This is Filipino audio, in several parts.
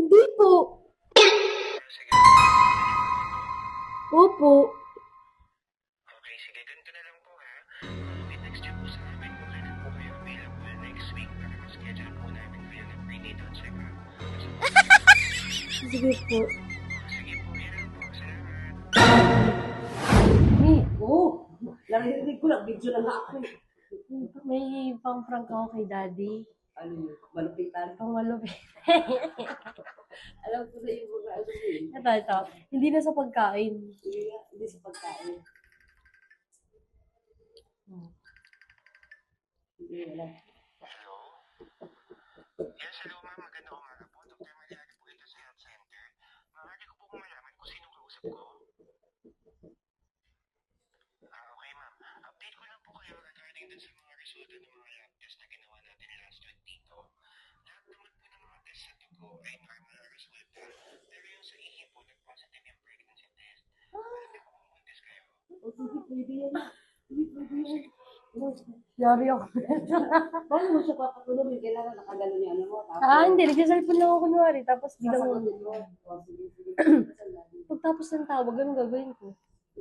Hindi po. Sige po, Opo. okay, sige, ganito na lang po ha. I-text niyo po sa amin kung kailan po kayo available next week para ma-schedule po namin kayo ng prenatal check-up. Sige po. Sige po, yun lang po. Salamat. Oo. Narinig ko lang, video lang ako. May pang-prank ako kay Daddy. Ano yun? Malupitan. Pang malupit. Alam ko na yung mga ano yun. Ito. Hindi na sa pagkain. Hindi sa pagkain. Hindi wala. Hello? Yes, hello ma'am. Magandang umaga po. Dr. Mariano po ito sa health center. Maaari ko po malaman kung sinong kausap ko. Okay ma'am. Update ko lang po kayo regarding dun sa mga resulta ng mga lab test na ginawa natin last week dito. Lahat naman po ng mga test sa dugo ay normal na resulta. Pero yung sa ihi po, nag-positive yung pregnancy test. Alam niyo po kung buntis kayo. O sige, pwede yan. Sige, pwede yan. Yari ako. Paano mo siya papatulogin? Kailangan nakagano niya ano mo. Hindi. Nagsasalpon lang ako kunwari. Tapos biglang Sasagutin mo. O sige, sige. pagtapos ng tawag, ganun gagawin ko.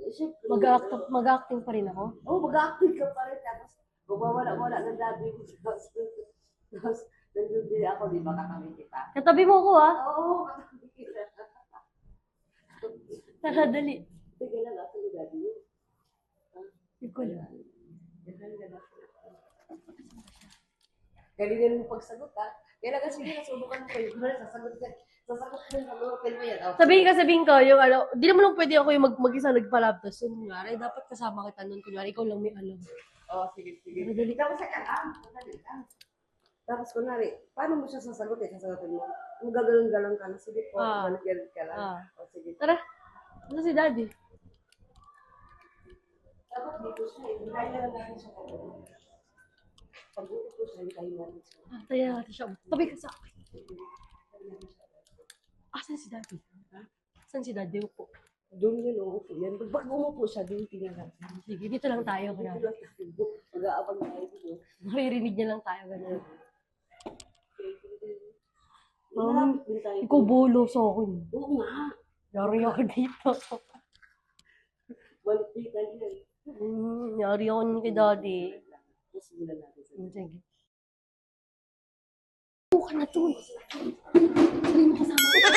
Siyempre. Mag-acting pa rin ako. Oo, mag-active ka pa rin. Tapos, wala ng labi mo. Tapos, nandun din ako, di ba, katabi kita. Katabi mo ko Oo, katabi kita. Nakadali. Sige lang, ako yung gabi. Hindi ko lang. Galingan mo pagsagot, ha? Kailangan sige, nasubukan mo kayo. Sasagot ka. Sasagot mo yung open mo yan. Sabihin ko, yung ano, di naman lang pwede ako yung mag-isa nagpa-lab test. So, kunyari, dapat kasama kita nun. Kunyari, ikaw lang may alam. Oo, sige, sige. Madali. Tapos, ka lang. Madali lang. Tapos, kunwari, paano mo siya sasagutin? Sasagutin mo. Kung gagalang-galang ka na, sige po, galang-galang ka lang. O, sige. Tara. Ano si Daddy? Dapat dito siya, hindi kaya lang natin siya kagaling. Pag dito siya, hindi kaya natin siya. Taya natin siya. Tabi ka sa akin. Saan si Daddy? Saan si Daddy? Upo. Doon yun, uupo yan. Pag umupo siya, doon tingnan natin. Sige, dito lang tayo. Dito lang tayo. Mag-aabang tayo dito. Maririnig niya lang tayo. Ganun. Malapit din tayo. Ikaw bolo sa akin. Oo nga. Yari ako dito. Malupitan yan. Yari ako ni kay Daddy. Mas mula natin sa Sige. Buka na to. Sabi mo kasama ko.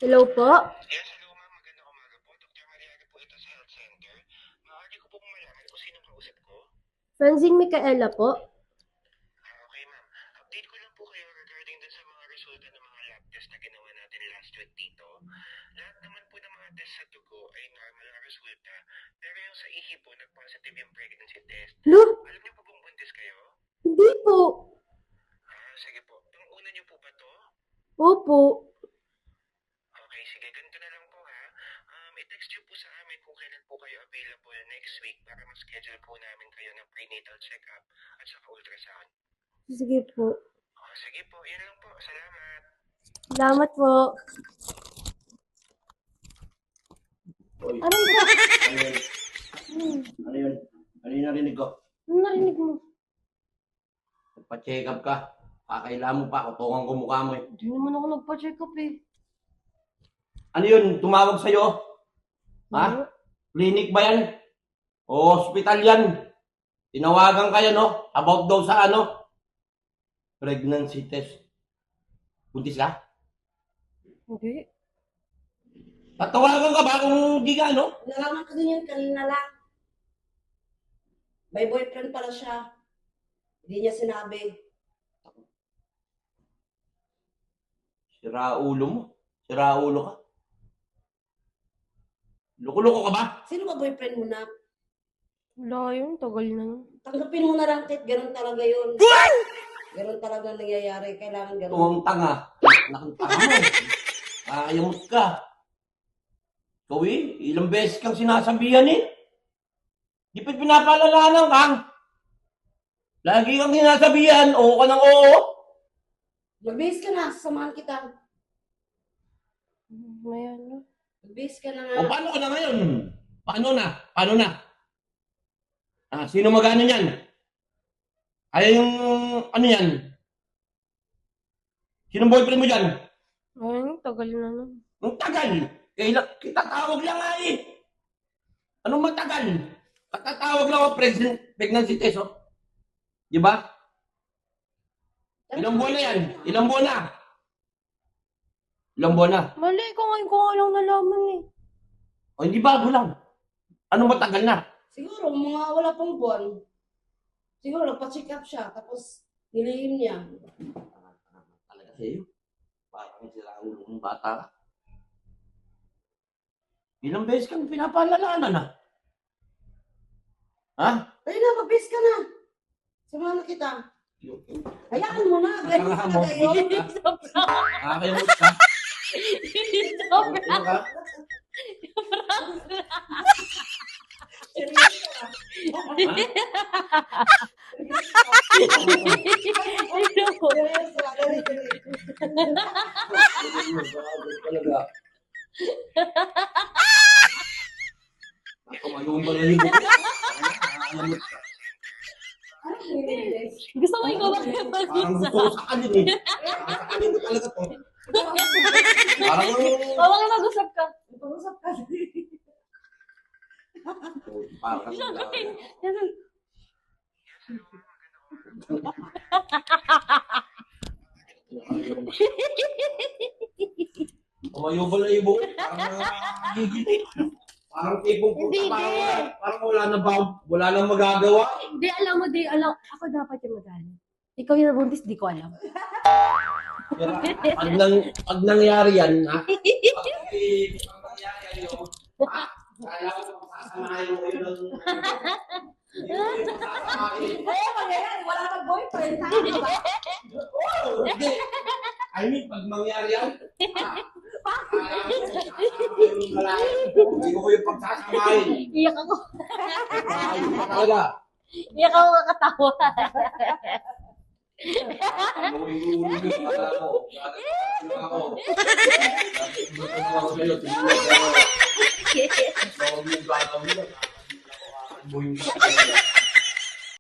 Hello po? Yes, hello ma'am. Magandang umaga po. Dr. Mariano po ito sa health center. Maaari ko pong malaman kung sinong kausap ko. Francine Micaela po. Okay ma'am. Update ko lang po kayo regarding dun sa mga resulta ng mga lab test na ginawa natin last week dito. Lahat naman po ng mga test sa dugo ay normal na resulta. Pero yung sa ihi po, nag-positive yung pregnancy test. Lo? Alam niyo po kung buntis kayo? Hindi po. Sige po. Ang una niyo po ba to? Opo. Okay, sige. Ganito na lang po ha. I-text niyo po sa amin kung kailan po kayo available next week para ma-schedule po namin kayo ng prenatal check-up at saka ultrasound. Sige po. Sige po. Yun lang po. Salamat. Salamat po. Uy, Ano ba? ano yun? Ano yun? Ano yung narinig ko? Ano narinig mo? Nagpa-check up ka. Kakailangan mo pa. Kutungan ko mukha mo eh. Hindi naman ako nagpa-check up eh. Ano yun? Tumawag sa'yo? Ha? Clinic ba yan? O hospital yan? Tinawagan kayo no? About daw sa ano? Pregnancy test. Buntis ka? Hindi. Tatawagan ka ba kung di ka ano? Nalaman ko din yun kanina lang. May boyfriend pala siya. Hindi niya sinabi. Sira ulo mo. Sira ulo ka. Loko-loko ka ba? Sino ba boyfriend mo na? Wala yun. Tagal na yun. Tanggapin mo na lang, Tit. Ganun talaga yun. Ganun talaga nangyayari. Kailangan ganun. Ito ang tanga. Nakang tanga mo. Ayamot ka. Ikaw eh, ilang beses kang sinasabihan eh. Di pa pinapaalalanan kang. Lagi kang sinasabihan, oo ka ng oo. Mag-base ka na. Sasamahan kita. May ano. Mag-base ka na O nga. paano ka na ngayon? Paano na? Paano na? Ah, sino mag-ano yan? Ay, yung, ano yan? Sino boyfriend mo dyan? Ay, tagal na nun. Ang tagal. Kailan, kitatawag lang nga eh. Anong matagal? Katatawag lang ako pregnancy test, oh. Di ba? Ilang buwan na yan? Ilang buwan na? Ilang buwan na? Mali, ko nga lang nalaman eh. O, hindi bago lang. Anong matagal na? Siguro, mga wala pang buwan. Siguro, nagpa-check up siya. Tapos, nilihim niya. Talaga sa'yo. Parang sila ang ulong bata ka. Ilang beses kang pinapaalalanan na? Ha? Ay na, mabis ka na. Samahan na kita. Hayaan mo na. Ganyan ka Mo. na kayo. Nakakayamot ka? Ano ka? Seryoso ka. Seryoso ka. Talaga. Ako, mayroon ba na yun? Nakakayamot ka. Anong nililis? Gusto mo ikaw ba Parang gusto ko sa kanin eh. Kakanin ko talaga to. Parang Oo, nga mag-usap ka. Pag-usap ka. parang Umayo ba na ibo? Parang gigit. Parang tipong Hindi, parang wala na ba? Wala nang magagawa. Di, alam mo, ako dapat yung magaling. Ikaw yung nabuntis, di ko alam. Pero pag nangyari yan, ha? Pag nangyari yan yun, ha? Kaya ko sasamahin mo yun ng... Hindi mo yun sasamahin. Ay, mangyayari. Wala kang boyfriend. Tama ba? Oh, hindi. I mean, pag mangyari yan, ha? Kaya ko sasamahin yung lalaki. Hindi ko yung pagsasamahin. Iyak ako. Ayun pa talaga. Iyak ako kakatawa. Ano yung ulo yung pala ko? Gagawin ako. Gagawin ako sa'yo. Tingnan mo. Ikaw yung gagawin. Gagawin mo yung